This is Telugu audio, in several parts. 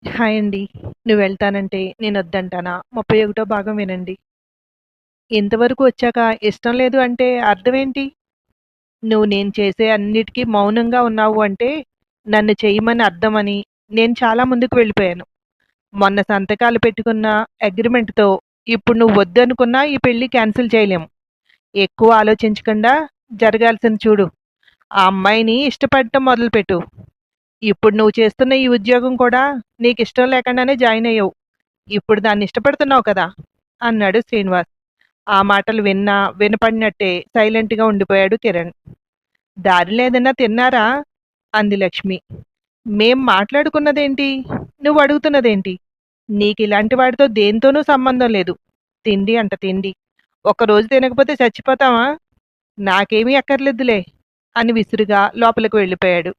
హాయ్ అండి. నువ్వెళ్తానంటే నేనొద్దంటానా? 31 భాగం వినండి. ఇంతవరకు వచ్చాక ఇష్టం లేదు అంటే అర్థమేంటి? నువ్వు నేను చేసే అన్నిటికి మౌనంగా ఉన్నావు అంటే నన్ను చెయ్యమని అర్థమని నేను చాలా ముందుకు వెళ్ళిపోయాను. మొన్న సంతకాలు పెట్టుకున్న అగ్రిమెంట్‌తో ఇప్పుడు నువ్వు వద్దనుకున్నా ఈ పెళ్లి క్యాన్సిల్ చేయలేము. ఎక్కువ ఆలోచించకుండా జరగాల్సింది చూడు. ఆ అమ్మాయిని ఇష్టపడటం మొదలుపెట్టు. ఇప్పుడు నువ్వు చేస్తున్న ఈ ఉద్యోగం కూడా నీకిష్టం లేకుండానే జాయిన్ అయ్యావు. ఇప్పుడు దాన్ని ఇష్టపడుతున్నావు కదా! అన్నాడు శ్రీనివాస్. ఆ మాటలు వినపడినట్టే సైలెంట్‌గా ఉండిపోయాడు కిరణ్. దారిలో ఏదన్నా తిన్నారా? అంది లక్ష్మి. మేం మాట్లాడుకున్నదేంటి? నువ్వు అడుగుతున్నదేంటి? నీకిలాంటి వాడితో దేనితోనూ సంబంధం లేదు. తిండి అంట తిండి. ఒక్కరోజు తినకపోతే చచ్చిపోతావా? నాకేమీ అక్కర్లేదులే అని విసురుగా లోపలికి వెళ్ళిపోయాడు.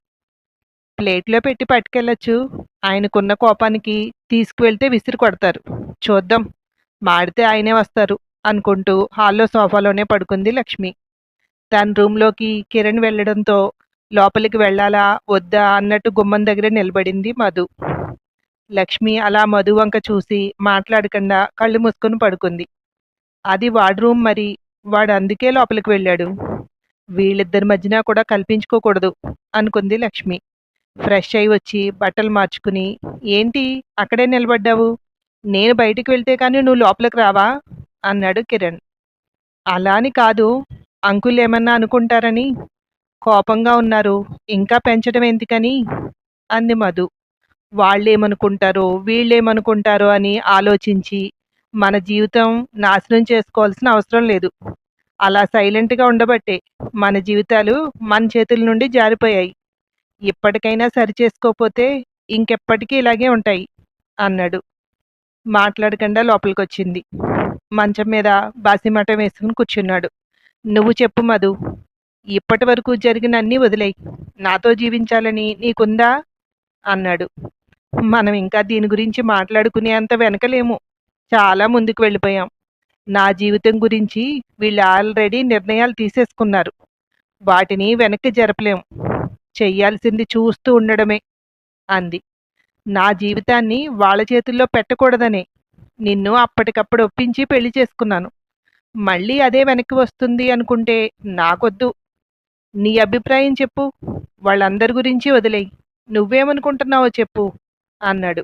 ప్లేట్‌లో పెట్టి పట్టుకెళ్ళొచ్చు. ఆయనకున్న కోపానికి తీసుకువెళ్తే విసిరి కొడతారు. చూద్దాం. మాడితే ఆయనే వస్తారు అనుకుంటూ హాల్‌లో సోఫాలోనే పడుకుంది లక్ష్మి. తన రూమ్‌లోకి కిరణ్ వెళ్ళడంతో లోపలికి వెళ్ళాలా? వద్దా? అన్నట్టు గుమ్మం దగ్గరే నిలబడింది మధు. లక్ష్మి అలా మధు వంక చూసి మాట్లాడకుండా కళ్ళు మూసుకొని పడుకుంది. అది వాడి రూమ్ మరి. వాడు అందుకే లోపలికి వెళ్ళాడు. వీళ్ళిద్దరి మధ్యన కూడా కల్పించుకోకూడదు అనుకుంది లక్ష్మి. ఫ్రెష్ అయి వచ్చి బట్టలు మార్చుకుని, ఏంటి అక్కడే నిలబడ్డావు? నేను బయటికి వెళ్తే కానీ నువ్వు లోపలికి రావా? అన్నాడు కిరణ్. అలా అని కాదు. అంకుల్ ఏమన్నా అనుకుంటారని. కోపంగా ఉన్నారు. ఇంకా పెంచడం ఎందుకని? అంది మధు. వాళ్ళేమనుకుంటారో, వీళ్ళేమనుకుంటారో అని ఆలోచించి మన జీవితం నాశనం చేసుకోవాల్సిన అవసరం లేదు. అలా సైలెంట్‌గా ఉండబట్టే మన జీవితాలు మన చేతుల నుండి జారిపోయాయి. ఇప్పటికైనా సరిచేసుకోపోతే ఇంకెప్పటికీ ఇలాగే ఉంటాయి అన్నాడు. మాట్లాడకుండా లోపలికొచ్చింది. మంచం మీద బాసిమటం వేసుకుని కూర్చున్నాడు. నువ్వు చెప్పు మధు. ఇప్పటి వరకు జరిగిన అన్నీ వదిలేయ్. నాతో జీవించాలని నీకుందా? అన్నాడు. మనం ఇంకా దీని గురించి మాట్లాడుకునే అంత వెనకలేము. చాలా ముందుకు వెళ్ళిపోయాం. నా జీవితం గురించి వీళ్ళు ఆల్రెడీ నిర్ణయాలు తీసేసుకున్నారు. వాటిని వెనక్కి జరపలేం. చెయ్యాల్సింది చూస్తూ ఉండడమే అంది. నా జీవితాన్ని వాళ్ళ చేతుల్లో పెట్టకూడదనే నిన్ను అప్పటికప్పుడు ఒప్పించి పెళ్లి చేసుకున్నాను. మళ్ళీ అదే వెనక్కి వస్తుంది అనుకుంటే నాకొద్దు. నీ అభిప్రాయం చెప్పు. వాళ్ళందరి గురించి వదిలేయ్. నువ్వేమనుకుంటున్నావో చెప్పు అన్నాడు.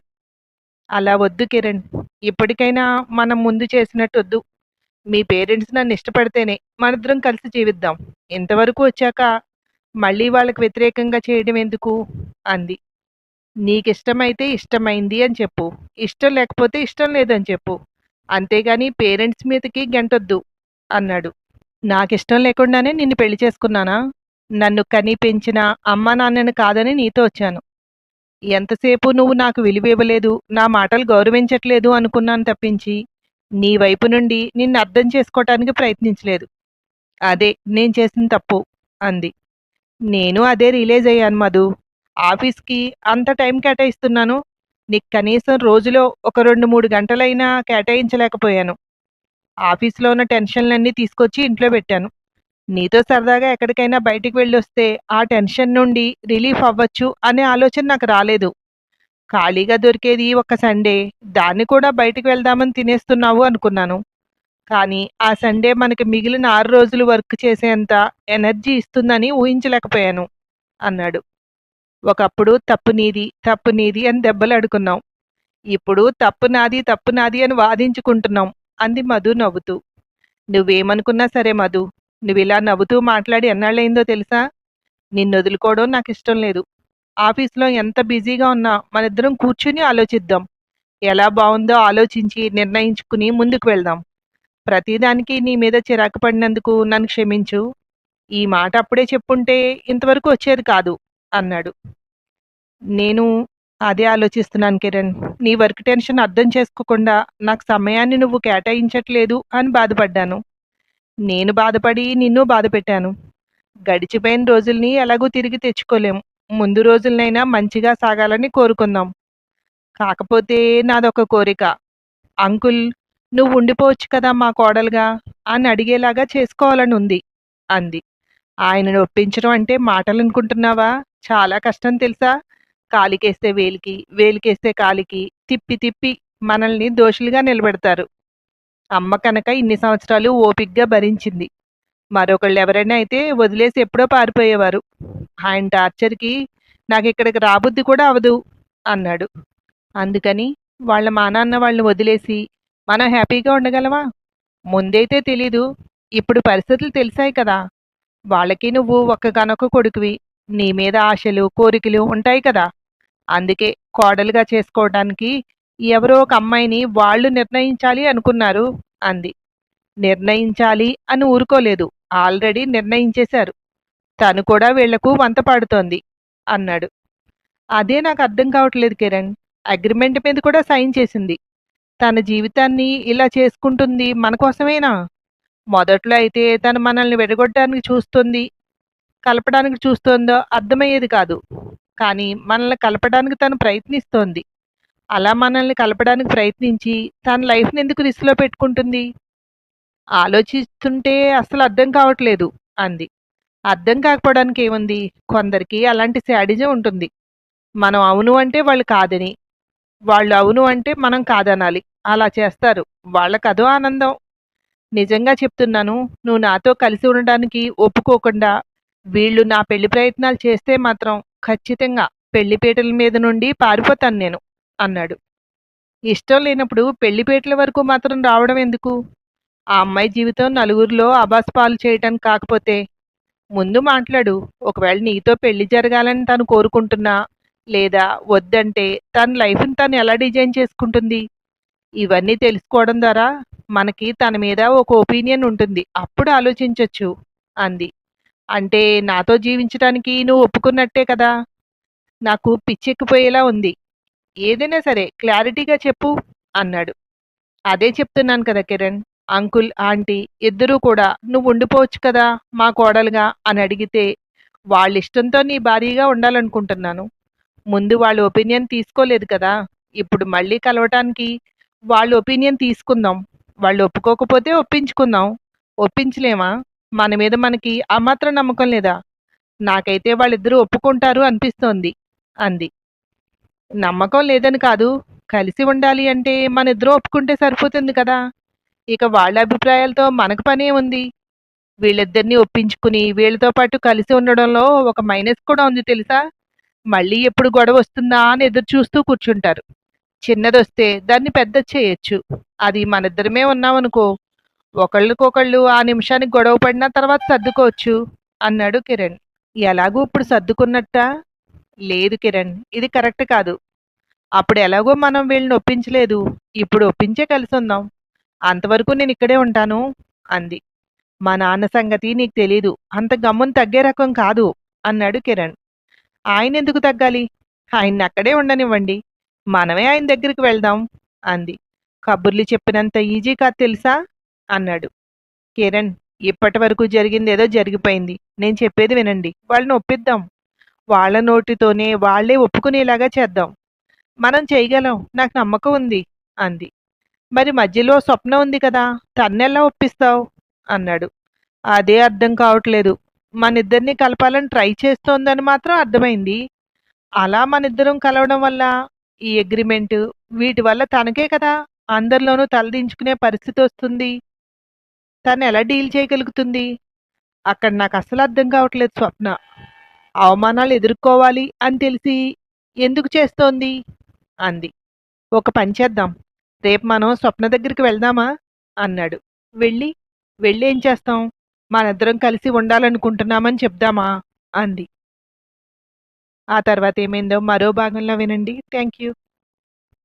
అలా వద్దు కిరణ్. ఇప్పటికైనా మనం ముందు చేసినట్టొద్దు. మీ పేరెంట్స్ నన్ను ఇష్టపడితేనే మనిద్దరం కలిసి జీవిద్దాం. ఇంతవరకు వచ్చాక మళ్ళీ వాళ్ళకి వ్యతిరేకంగా చేయడం ఎందుకు? అంది. నీకిష్టమైతే ఇష్టమైంది అని చెప్పు. ఇష్టం లేకపోతే ఇష్టం లేదని చెప్పు. అంతేగాని పేరెంట్స్ మీదకి గెంటొద్దు అన్నాడు. నాకిష్టం లేకుండానే నిన్ను పెళ్లి చేసుకున్నానా? నన్ను కని పెంచిన అమ్మా నాన్నని కాదని నీతో వచ్చాను. ఎంతసేపు నువ్వు నాకు విలువివ్వలేదు, నా మాటలు గౌరవించట్లేదు అనుకున్నాను తప్పించి, నీ వైపు నుండి నిన్ను అర్థం చేసుకోవటానికి ప్రయత్నించలేదు. అదే నేను చేసిన తప్పు అంది. నేను అదే రియలైజ్ అయ్యాను మధు. ఆఫీస్‌కి అంత టైం కేటాయిస్తున్నాను. నీకు కనీసం రోజులో ఒక 2, 3 గంటలైనా కేటాయించలేకపోయాను. ఆఫీస్‌లో ఉన్న టెన్షన్‌లన్నీ తీసుకొచ్చి ఇంట్లో పెట్టాను. నీతో సరదాగా ఎక్కడికైనా బయటికి వెళ్ళొస్తే ఆ టెన్షన్ నుండి రిలీఫ్ అవ్వచ్చు అనే ఆలోచన నాకు రాలేదు. ఖాళీగా దొరికేది ఒక సండే. దాన్ని కూడా బయటికి వెళ్దామని తినేస్తున్నావు అనుకున్నాను. కానీ ఆ సండే మనకి మిగిలిన 6 రోజులు వర్క్ చేసేంత ఎనర్జీ ఇస్తుందని ఊహించలేకపోయాను అన్నాడు. ఒకప్పుడు తప్పు నీది, తప్పు నీది అని దెబ్బలాడుకున్నాం. ఇప్పుడు తప్పు నాది, తప్పు నాది అని వాదించుకుంటున్నాం అంది మధు నవ్వుతూ. నువ్వేమనుకున్నా సరే మధు, నువ్విలా నవ్వుతూ మాట్లాడి ఎన్నాళ్ళయిందో తెలుసా? నిన్నొదులుకోవడం నాకిష్టం లేదు. ఆఫీస్‌లో ఎంత బిజీగా ఉన్నా మనిద్దరం కూర్చుని ఆలోచిద్దాం. ఎలా బావుందో ఆలోచించి నిర్ణయించుకుని ముందుకు వెళ్దాం. ప్రతిదానికి నీ మీద చిరాకు పడినందుకు నన్ను క్షమించు. ఈ మాట అప్పుడే చెప్పుంటే ఇంతవరకు వచ్చేది కాదు అన్నాడు. నేను అదే ఆలోచిస్తున్నాను కిరణ్. నీ వర్క్ టెన్షన్ అర్థం చేసుకోకుండా నాకు సమయాన్ని నువ్వు కేటాయించట్లేదు అని బాధపడ్డాను. నేను బాధపడి నిన్ను బాధపెట్టాను. గడిచిపోయిన రోజుల్ని ఎలాగూ తిరిగి తెచ్చుకోలేం. ముందు రోజులనైనా మంచిగా సాగాలని కోరుకుందాం. కాకపోతే నాదొక కోరిక. అంకుల్ నువ్వు ఉండిపోవచ్చు కదా మా కోడలుగా అని అడిగేలాగా చేసుకోవాలనుంది అంది. ఆయనను ఒప్పించడం అంటే మాటలనుకుంటున్నావా? చాలా కష్టం తెలుసా? కాలికేస్తే వేలికి, వేలికేస్తే కాలికి తిప్పి తిప్పి మనల్ని దోషులుగా నిలబెడతారు. అమ్మ కనుక ఇన్ని సంవత్సరాలు ఓపిగ్గా భరించింది. మరొకళ్ళు ఎవరైనా అయితే వదిలేసి ఎప్పుడో పారిపోయేవారు. ఆయన టార్చర్‌కి నాకిక్కడికి రాబుద్ది కూడా అవ్వదు అన్నాడు. అందుకని వాళ్ళ మా నాన్న వాళ్ళని వదిలేసి మనం హ్యాపీగా ఉండగలమా? ముందైతే తెలీదు. ఇప్పుడు పరిస్థితులు తెలిసాయి కదా! వాళ్ళకి నువ్వు ఒక్కగానొక్క కొడుకువి. నీ మీద ఆశలు, కోరికలు ఉంటాయి కదా! అందుకే కోడలుగా చేసుకోవడానికి ఎవరో ఒక అమ్మాయిని వాళ్ళు నిర్ణయించాలి అనుకున్నారు అంది. నిర్ణయించాలి అని ఊరుకోలేదు. ఆల్రెడీ నిర్ణయించేశారు. తను కూడా వీళ్లకు వంత పాడుతోంది అన్నాడు. అదే నాకు అర్థం కావట్లేదు కిరణ్. అగ్రిమెంట్ మీద కూడా సైన్ చేసింది. తన జీవితాన్ని ఇలా చేసుకుంటుంది మన కోసమేనా? మొదట్లో అయితే తను మనల్ని విడగొట్టడానికి చూస్తుంది, కలపడానికి చూస్తోందో అర్థమయ్యేది కాదు. కానీ మనల్ని కలపడానికి తను ప్రయత్నిస్తోంది. అలా మనల్ని కలపడానికి ప్రయత్నించి తన లైఫ్ని ఎందుకు రిస్క్లో పెట్టుకుంటుంది? ఆలోచిస్తుంటే అసలు అర్థం కావట్లేదు అంది. అర్థం కాకపోవడానికి ఏముంది? కొందరికి అలాంటి శాడిజం ఉంటుంది. మనం అవును అంటే వాళ్ళు కాదని, వాళ్ళు అవును అంటే మనం కాదనాలి. అలా చేస్తారు. వాళ్ళకదో ఆనందం. నిజంగా చెప్తున్నాను. నువ్వు నాతో కలిసి ఉండడానికి ఒప్పుకోకుండా వీళ్ళు నా పెళ్లి ప్రయత్నాలు చేస్తే మాత్రం ఖచ్చితంగా పెళ్లిపీటల మీద నుండి పారిపోతాను నేను అన్నాడు. ఇష్టం లేనప్పుడు పెళ్లిపీటల వరకు మాత్రం రావడం ఎందుకు? ఆ అమ్మాయి జీవితం నలుగురిలో అబాస్పాలు చేయటానికి కాకపోతే ముందు మాట్లాడు. ఒకవేళ నీతో పెళ్లి జరగాలని తను కోరుకుంటున్నా లేదా వద్దంటే తన లైఫ్ని తను ఎలా డిజైన్ చేసుకుంటుంది? ఇవన్నీ తెలుసుకోవడం ద్వారా మనకి తన మీద ఒక ఒపీనియన్ ఉంటుంది. అప్పుడు ఆలోచించొచ్చు అంది. అంటే నాతో జీవించడానికి నువ్వు ఒప్పుకున్నట్టే కదా? నాకు పిచ్చెక్కిపోయేలా ఉంది. ఏదైనా సరే క్లారిటీగా చెప్పు అన్నాడు. అదే చెప్తున్నాను కదా కిరణ్. అంకుల్, ఆంటీ ఇద్దరూ కూడా నువ్వు ఉండిపోవచ్చు కదా మా కోడలుగా అని అడిగితే వాళ్ళ ఇష్టంతో నీ భార్యగా ఉండాలనుకుంటున్నాను. ముందు వాళ్ళ ఒపీనియన్ తీసుకోలేదు కదా! ఇప్పుడు మళ్ళీ కలవటానికి వాళ్ళ ఒపీనియన్ తీసుకుందాం. వాళ్ళు ఒప్పుకోకపోతే ఒప్పించుకుందాం. ఒప్పించలేమా? మన మీద మనకి ఆ మాత్రం నమ్మకం లేదా? నాకైతే వాళ్ళిద్దరూ ఒప్పుకుంటారు అనిపిస్తోంది అంది. నమ్మకం లేదని కాదు. కలిసి ఉండాలి అంటే మనిద్దరం ఒప్పుకుంటే సరిపోతుంది కదా! ఇక వాళ్ళ అభిప్రాయాలతో మనకు పనే ఉంది. వీళ్ళిద్దరిని ఒప్పించుకుని వీళ్ళతో పాటు కలిసి ఉండడంలో ఒక మైనస్ కూడా ఉంది తెలుసా? మళ్ళీ ఎప్పుడు గొడవ వస్తుందా అని ఎదురు చూస్తూ కూర్చుంటారు. చిన్నదొస్తే దాన్ని పెద్దది చేయొచ్చు. అది మనిద్దరమే ఉన్నామనుకో, ఒకళ్ళకొకళ్ళు ఆ నిమిషానికి గొడవ పడినా తర్వాత సర్దుకోవచ్చు అన్నాడు కిరణ్. ఎలాగూ ఇప్పుడు సర్దుకున్నట్టా? లేదు కిరణ్, ఇది కరెక్ట్ కాదు. అప్పుడు ఎలాగో మనం వీళ్ళని ఒప్పించలేదు. ఇప్పుడు ఒప్పించే కలిసుందాం. అంతవరకు నేను ఇక్కడే ఉంటాను అంది. మా నాన్న సంగతి నీకు తెలీదు. అంత గమ్మున తగ్గే రకం కాదు అన్నాడు కిరణ్. ఆయనెందుకు తగ్గాలి? ఆయన్ని అక్కడే ఉండనివ్వండి. మనమే ఆయన దగ్గరికి వెళ్దాం అంది. కబుర్లు చెప్పినంత ఈజీ కాదు తెలుసా అన్నాడు. కిరణ్, ఇప్పటి వరకు జరిగిందేదో జరిగిపోయింది. నేను చెప్పేది వినండి. వాళ్ళని ఒప్పిద్దాం. వాళ్ళ నోటితోనే వాళ్లే ఒప్పుకునేలాగా చేద్దాం. మనం చేయగలం. నాకు నమ్మకం ఉంది అంది. మరి మధ్యలో స్వప్న ఉంది కదా, తన్నెలా ఒప్పిస్తావు అన్నాడు. అదే అర్థం కావట్లేదు. మనిద్దరిని కలపాలని ట్రై చేస్తోందని మాత్రం అర్థమైంది. అలా మనిద్దరం కలవడం వల్ల ఈ అగ్రిమెంట్ వీటి వల్ల తనకే కదా అందరిలోనూ తలదించుకునే పరిస్థితి వస్తుంది. తను ఎలా డీల్ చేయగలుగుతుంది? అక్కడ నాకు అసలు అర్థం కావట్లేదు స్వప్న. అవమానాలు ఎదుర్కోవాలి అని తెలిసి ఎందుకు చేస్తోంది అంది. ఒక పని చేద్దాం. రేపు మనం స్వప్న దగ్గరికి వెళ్దామా అన్నాడు. వెళ్ళి వెళ్ళి ఏం చేస్తాం? మనిద్దరం కలిసి ఉండాలనుకుంటున్నామని చెప్దామా అంది. ఆ తర్వాత ఏమైందో మరో భాగంలో వినండి. Thank you.